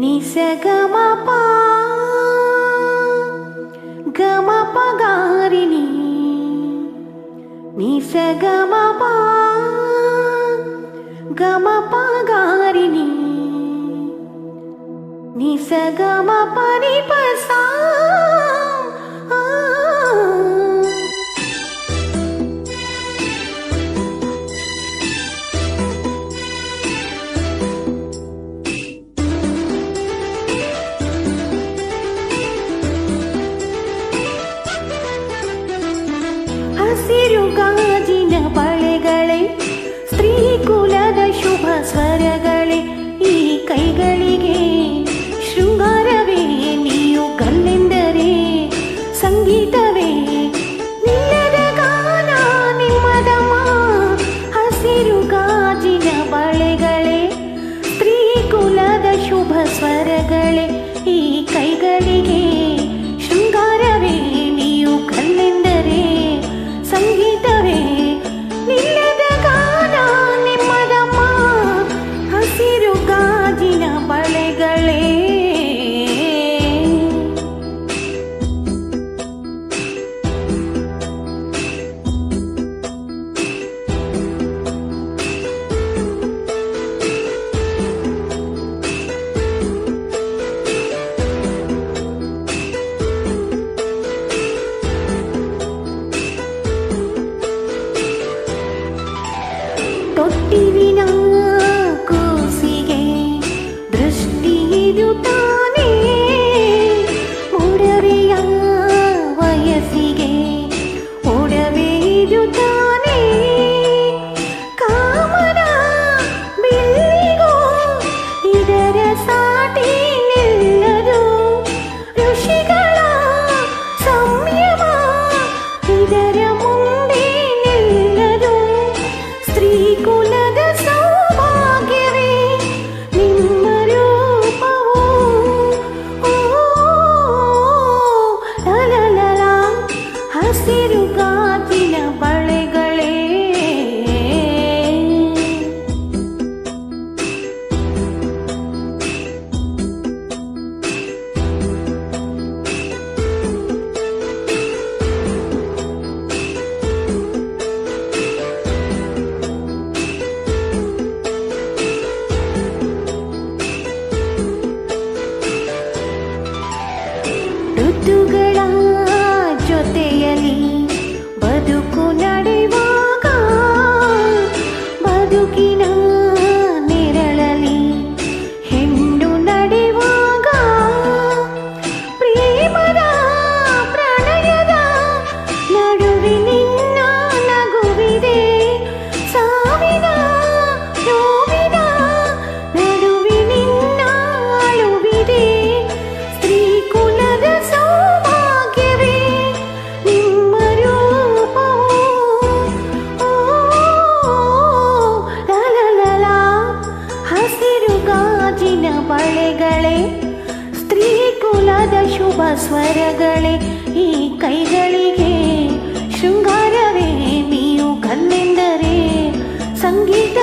ನಿಸಗಮಪ ಗಮಪಗಾರಿಣಿ ನಿಸಗಮಪ ಗಮಪಗಾರಿಣಿ ನಿಸಗಮಪ ನಿಪಸ ಹಸಿರು ಗಾಜಿನ ಬಳೆಗಳೇ, ಸ್ತ್ರೀ ಕುಲದ ಶುಭ ಸ್ವರಗಳೇ, ಈ ಕೈಗಳಿಗೆ ಶೃಂಗಾರವೇ ನೀವು ಗಲ್ಲೆಂದರೆ ಸಂಗೀತವೇ ನಿಲ್ಲದ ಗಾನ ನಿಮ್ಮದಮ್ಮ. ಹಸಿರು ಗಾಜಿನ ಬಳೆಗಳೇ, ಸ್ತ್ರೀ ಕುಲದ ಶುಭ ಸ್ವರಗಳೇ, ಈ ಕೈಗಳಿಗೆ ಶೃಂಗಾರವೇ ನೀವು ಗಲ್ಲೆಂದರೆ ಸಂಗೀತವೇ ನಿಲ್ಲದ ಗಾನ ನಿಮ್ಮದಮ್ಮ. ಹಸಿರು ಗಾಜಿನ ಬಳೆಗಳೇ. ತೊಟ್ಟಿಲಿನ ಕೂಸಿಗೆ ದೃಷ್ಟಿಯಿದು ತಾನೇ, ಒಡವೆಯ ವಯಸ್ಸಿಗೆ ಒಡವೆಯಿದು ತಾನೇ, ಕಾಮನ ಬಿಲ್ಲಿಗೂ ಇದರ ಸಾಟಿ ನಿಲ್ಲದು, ಋಷಿಗಳ ಸಂಯಮ ಇದರ ಮುಂದೆ ನಿಲ್ಲದು, ಸ್ತ್ರೀ ಕುಲದ ಸೌಭಾಗ್ಯವೇ ನಿಮ್ಮ ರೂಪವು. ಲಲಲಲ ಹಸಿರು ಗಾಜಿನ ಬಳೆಗಳೇ. ಋತುಗಳ ಜೊತೆಯಲ್ಲಿ ಬದುಕು ನಡೆಯುವಾಗ, ಬದುಕಿನ ನೆರಳಲ್ಲಿ ಹೆಣ್ಣು ನಡೆಯುವಾಗ, ಪ್ರೇಮದ ಪ್ರಣಯದ ನಡುವಿನಿನ್ನ ನಗುವಿದೆ, ಸಾವಿನ ನೋವಿನ ನಡುವಿನಿನ್ನ ಅಳುವಿದೆ, ಸ್ತ್ರೀ ಕುಲದ ಸೌಭಾಗ್ಯವೇ ನಿಮ್ಮ ರೂಪವು. ಲಲಲಲ ಹಸಿರು ಗಾಜಿನ ಬಳೆಗಳೇ, ಸ್ತ್ರೀ ಕುಲದ ಶುಭ ಸ್ವರಗಳೇ, ಈ ಕೈಗಳಿಗೆ ಶೃಂಗಾರವೇ ನೀವು ಗಲ್ಲೆಂದರೆ ಸಂಗೀತ